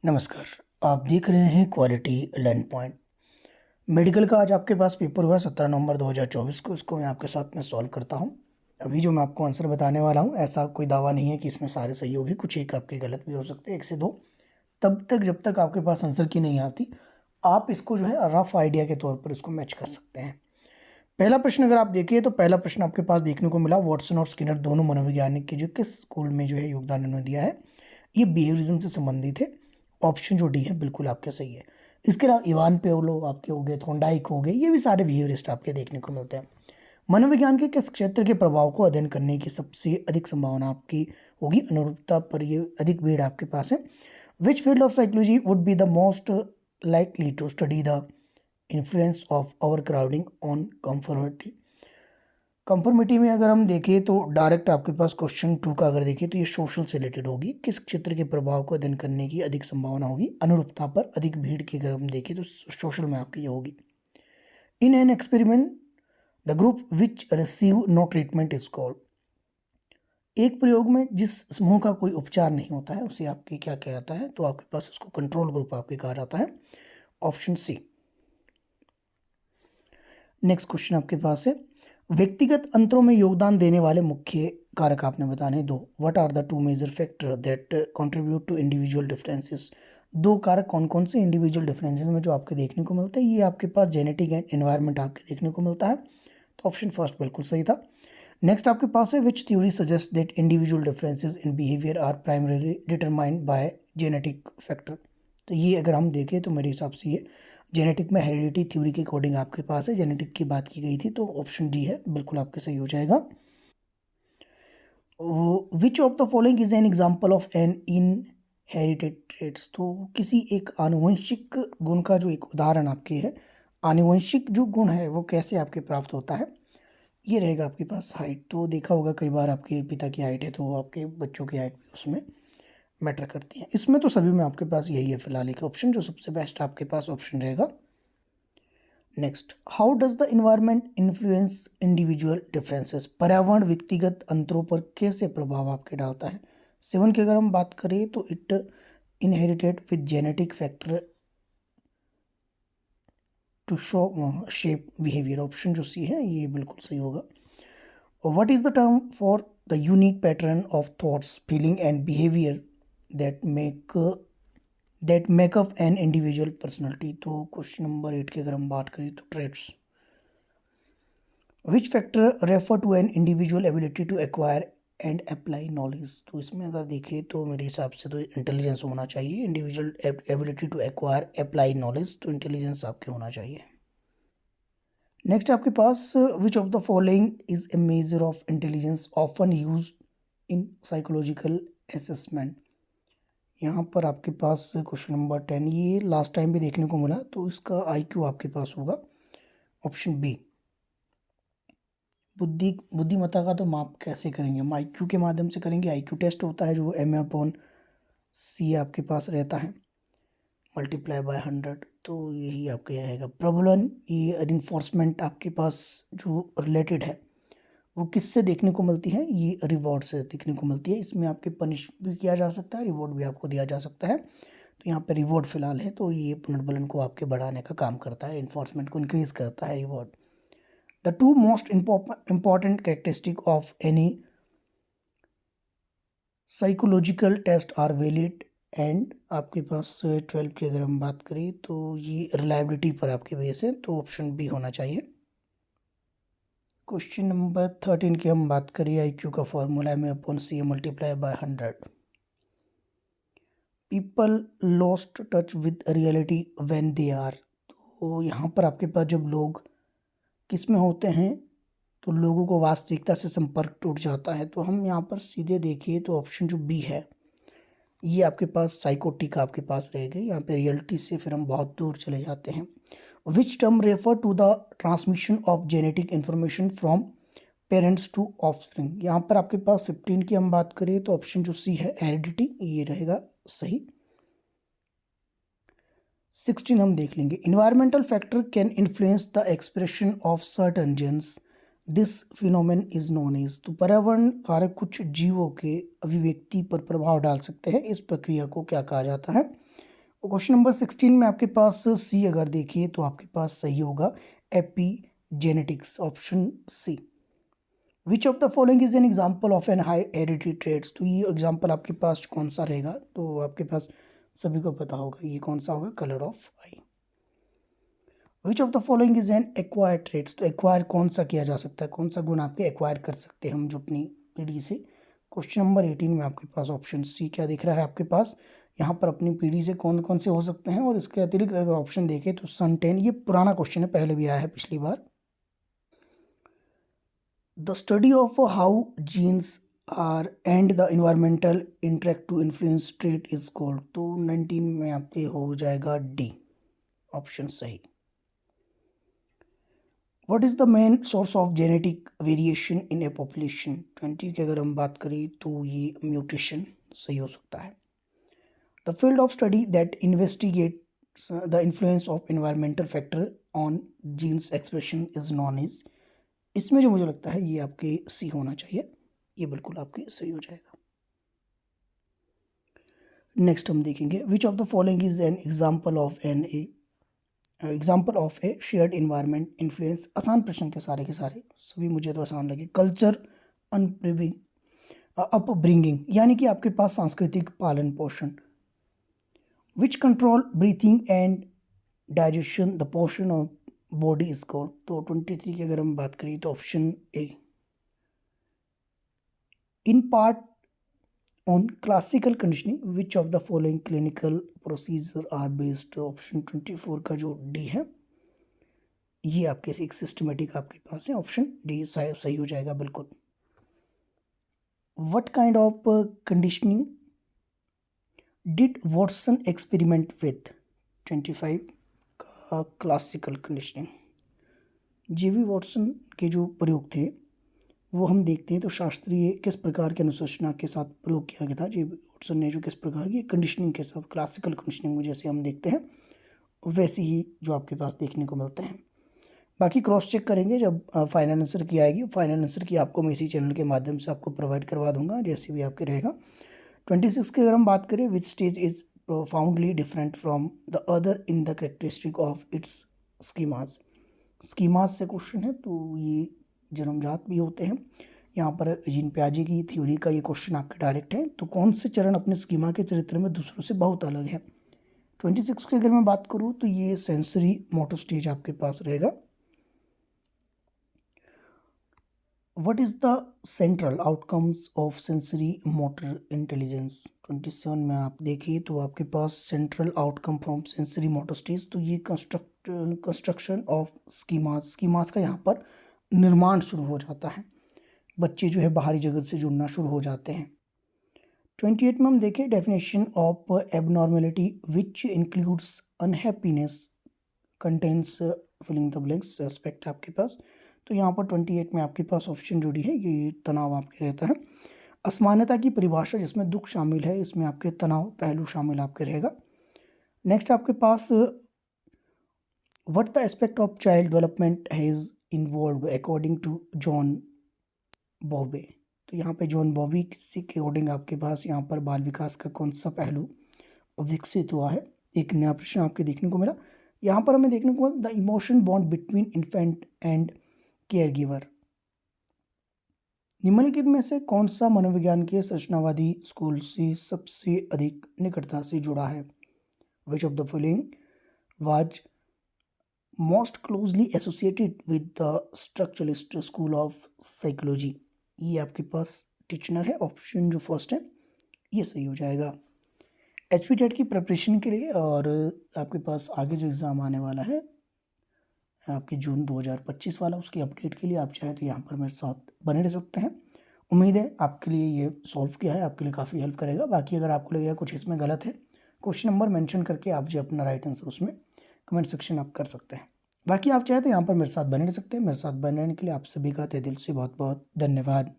नमस्कार। आप देख रहे हैं क्वालिटी लर्न पॉइंट। मेडिकल का आज आपके पास पेपर हुआ 17 नवंबर 2024 को। इसको मैं आपके साथ में सॉल्व करता हूं। अभी जो मैं आपको आंसर बताने वाला हूं, ऐसा कोई दावा नहीं है कि इसमें सारे सही होगी, कुछ एक आपके गलत भी हो सकते हैं, एक से दो। तब तक जब तक आपके पास आंसर की नहीं आती, आप इसको जो है रफ आइडिया के तौर पर इसको मैच कर सकते हैं। पहला प्रश्न अगर आप देखिए तो पहला प्रश्न आपके पास देखने को मिला, वॉटसन और स्किनर दोनों मनोवैज्ञानिक के जो किस स्कूल में जो है योगदान इन्होंने दिया है। ये बिहेवियरिज्म से संबंधित है। ऑप्शन जो डी है बिल्कुल आपके सही है। इसके अलावा इवान पेओलो आपके हो गए, थोंडाइक हो गए, ये भी सारे बिहेवियरिस्ट आपके देखने को मिलते हैं। मनोविज्ञान के किस क्षेत्र के प्रभाव को अध्ययन करने की सबसे अधिक संभावना आपकी होगी? अनुरूपता पर ये अधिक भीड़ आपके पास है। Which field of psychology would be the most likely to study the influence of over crowding on conformity? Conformity में अगर हम देखें तो डायरेक्ट आपके पास क्वेश्चन टू का अगर देखें तो ये सोशल से रिलेटेड होगी। किस क्षेत्र के प्रभाव को अध्ययन करने की अधिक संभावना होगी? अनुरूपता पर अधिक भीड़ की अगर हम देखें तो सोशल में आपकी ये होगी। In an experiment the group which receive no treatment is called. एक प्रयोग में जिस समूह का कोई उपचार नहीं होता है उसे आपके क्या कहा जाता है? तो आपके पास उसको कंट्रोल ग्रुप आपके कहा जाता है। Option C. नेक्स्ट क्वेश्चन आपके पास है, व्यक्तिगत अंतरों में योगदान देने वाले मुख्य कारक आपने बताने हैं दो। What are the two major factor that contribute to individual differences? दो कारक कौन कौन से इंडिविजुअल डिफरेंसेस में जो आपके देखने को मिलते हैं? ये आपके पास जेनेटिक एंड एनवायरनमेंट आपके देखने को मिलता है। तो ऑप्शन फर्स्ट बिल्कुल सही था। नेक्स्ट आपके पास है, which theory suggest that individual differences in behaviour are primarily determined by genetic factor? तो ये अगर हम देखें तो मेरे हिसाब से ये जेनेटिक में हेरिडिटी थ्योरी के अकॉर्डिंग आपके पास है, जेनेटिक की बात की गई थी, तो ऑप्शन डी है बिल्कुल आपके सही हो जाएगा। Which of the following is an example of an inherited traits? तो किसी एक आनुवंशिक गुण का जो एक उदाहरण आपके है। आनुवंशिक जो गुण है वो कैसे आपके प्राप्त होता है? ये रहेगा आपके पास हाइट। तो देखा होगा कई बार आपके पिता की हाइट है तो आपके बच्चों की हाइट भी उसमें मैटर करती है। इसमें तो सभी में आपके पास यही है फिलहाल एक ऑप्शन, जो सबसे बेस्ट आपके पास ऑप्शन रहेगा। Next, how does the environment influence individual differences? पर्यावरण व्यक्तिगत अंतरों पर कैसे प्रभाव आपके डालता है? सेवन की अगर हम बात करें तो it inherited with genetic factor to show shape behaviour. Option जो सी है ये बिल्कुल सही होगा। What is the term for the unique pattern of thoughts, feeling and behaviour that make up an individual personality? तो क्वेश्चन नंबर 8 की अगर हम बात करें तो traits. Which factor refer to an individual ability to acquire and apply knowledge? तो इसमें अगर देखें तो मेरे हिसाब से तो इंटेलिजेंस होना चाहिए। Individual ability to acquire apply knowledge, तो इंटेलिजेंस आपके होना चाहिए। नेक्स्ट आपके पास, which of the following is a measure of intelligence often used in psychological assessment? यहाँ पर आपके पास क्वेश्चन नंबर 10, ये लास्ट टाइम भी देखने को मिला, तो इसका आईक्यू आपके पास होगा। Option B. बुद्धिमत्ता का तो माप कैसे करेंगे हम? आईक्यू के माध्यम से करेंगे। आईक्यू टेस्ट होता है जो M/C आपके पास रहता है, मल्टीप्लाई बाय 100। तो यही आपका ये रहेगा। प्रबलन, ये रिइंफोर्समेंट आपके पास जो रिलेटेड है वो किससे देखने को मिलती है? ये रिवॉर्ड से देखने को मिलती है। इसमें आपके पनिश भी किया जा सकता है, रिवॉर्ड भी आपको दिया जा सकता है। तो यहाँ पे रिवॉर्ड फिलहाल है, तो ये पुनर्बलन को आपके बढ़ाने का काम करता है, इन्फोर्समेंट को इंक्रीज करता है reward. The two most important characteristic of any psychological test are valid and आपके पास 12 की अगर हम बात करें तो ये रिलायबिलिटी पर आपके बेस है, तो ऑप्शन बी होना चाहिए। क्वेश्चन नंबर 13 की हम बात करें, आईक्यू का formula M/C multiply by 100। People lost touch with reality when they are. तो यहाँ पर आपके पास जब लोग किस में होते हैं तो लोगों को वास्तविकता से संपर्क टूट जाता है। तो हम यहाँ पर सीधे देखिए तो ऑप्शन जो बी है ये आपके पास साइकोटिक आपके पास रहेगा। यहाँ पे रियलिटी से फिर हम बहुत दूर चले जाते हैं। Which term refer to the transmission of genetic information from parents to offspring? यहाँ पर आपके पास 15 की हम बात करें तो ऑप्शन जो सी है हेरिडिटी, ये रहेगा सही। 16 हम देख लेंगे। Environmental factor can influence the expression of certain genes, this phenomenon is known as. तो पर्यावरण कारक कुछ जीवों के अभिव्यक्ति पर प्रभाव डाल सकते हैं, इस प्रक्रिया को क्या कहा जाता है? क्वेश्चन नंबर 16 में आपके पास सी अगर देखिए तो आपके पास सही होगा epigenetics, option C. Which of the following is an example of an high heredity traits, तो ये एग्जाम्पल आपके पास कौन सा रहेगा, तो आपके पास सभी को पता होगा ये कौन सा होगा, colour of eye. Which of the following is an acquire traits, तो एक्वायर कौन सा किया जा सकता है, कौन सा गुण आपके एक्वायर कर सकते हैं हम जो अपनी पीढ़ी से। क्वेश्चन नंबर 18 में आपके पास ऑप्शन सी क्या दिख रहा है आपके पास, यहाँ पर अपनी पीढ़ी से कौन कौन से हो सकते हैं, और इसके अतिरिक्त अगर ऑप्शन देखें तो सन 10, ये पुराना क्वेश्चन है, पहले भी आया है पिछली बार। The study of how genes are and the environmental interact to influence trait is called, तो 19 में आपके हो जाएगा डी, ऑप्शन सही। What is the main source of genetic variation in a population, 20 की अगर हम बात करें तो ये म्यूटेशन सही हो सकता है। The field of study that investigates the influence of environmental factor on genes expression is known as, इसमें जो मुझे लगता है ये आपके सी होना चाहिए, ये बिल्कुल आपके सही हो जाएगा। नेक्स्ट हम देखेंगे विच of the following is an example of A shared environment influence, आसान प्रश्न थे सारे के सारे, सभी मुझे तो आसान लगे। कल्चर अपब्रिंगिंग, यानी कि आपके पास सांस्कृतिक पालन पोषण। Which control breathing and digestion the portion of body is called, तो 23 की अगर हम बात करें तो option A. In part on classical conditioning which of the following clinical procedure are based, option 24 का जो डी है ये आपके एक सिस्टमेटिक आपके पास है, ऑप्शन डी सही हो जाएगा बिल्कुल। What kind of conditioning did Watson experiment with, 25 का क्लासिकल कंडीशनिंग। जेवी वॉटसन के जो प्रयोग थे वो हम देखते हैं तो शास्त्रीय किस प्रकार के अनुशंसना के साथ प्रयोग किया गया था, जेवी वॉटसन ने जो किस प्रकार की कंडीशनिंग के साथ, क्लासिकल कंडीशनिंग में जैसे हम देखते हैं वैसे ही जो आपके पास देखने को मिलते हैं। बाकी क्रॉस चेक करेंगे जब फाइनल आंसर की आएगी, फाइनल आंसर की आपको मैं इसी चैनल के माध्यम से आपको प्रोवाइड करवा दूंगा जैसे भी आपके रहेगा। 26 की अगर हम बात करें, which stage is profoundly different from the other in the characteristic of its schemas, schemas से क्वेश्चन है तो ये जन्मजात भी होते हैं। यहाँ पर जीन पियाजे की थ्योरी का ये क्वेश्चन आपके डायरेक्ट है, तो कौन से चरण अपने स्कीमा के चरित्र में दूसरों से बहुत अलग है। 26 की अगर मैं बात करूँ तो ये सेंसरी मोटर स्टेज आपके पास रहेगा। What is the central outcomes of sensory motor intelligence, 27 में आप देखिए तो आपके पास central outcome from sensory motor stage, तो ये कंस्ट्रक्शन ऑफ स्कीमास का यहाँ पर निर्माण शुरू हो जाता है, बच्चे जो है बाहरी जगत से जुड़ना शुरू हो जाते हैं। 28 में हम देखें definition of abnormality which includes unhappiness contents filling the blanks aspect आपके पास, तो यहाँ पर 28 में आपके पास ऑप्शन जुड़ी है, ये तनाव आपके रहता है। असमानता की परिभाषा जिसमें दुख शामिल है, इसमें आपके तनाव पहलू शामिल आपके रहेगा। नेक्स्ट आपके पास what the aspect of child development has involve according to John बॉबे, तो यहाँ पे जॉन बॉबी के अकॉर्डिंग आपके पास यहाँ पर बाल विकास का कौन सा पहलू विकसित हुआ है, एक नया प्रश्न आपके देखने को मिला। यहाँ पर हमें देखने को मिला the emotion bond between infant and care giver, निम्नलिखित में से कौन सा मनोविज्ञान के संरचनावादी स्कूल से सबसे अधिक निकटता से जुड़ा है। विच of the following was most closely associated with the structuralist school of psychology, ये आपके पास टिचनर है, ऑप्शन जो फर्स्ट है ये सही हो जाएगा। एचपी टेट की प्रिपरेशन के लिए और आपके पास आगे जो एग्ज़ाम आने वाला है आपके जून 2025 वाला, उसकी अपडेट के लिए आप चाहे तो यहाँ पर मेरे साथ बने रह सकते हैं। उम्मीद है आपके लिए ये सॉल्व किया है, आपके लिए काफ़ी हेल्प करेगा। बाकी अगर आपको लगेगा कुछ इसमें गलत है, क्वेश्चन नंबर मेंशन करके आप जो अपना राइट आंसर उसमें कमेंट सेक्शन आप कर सकते हैं। बाकी आप चाहे तो यहाँ पर मेरे साथ बने रह सकते हैं। मेरे साथ बने रहने के लिए आप सभी का तहे दिल से बहुत बहुत धन्यवाद।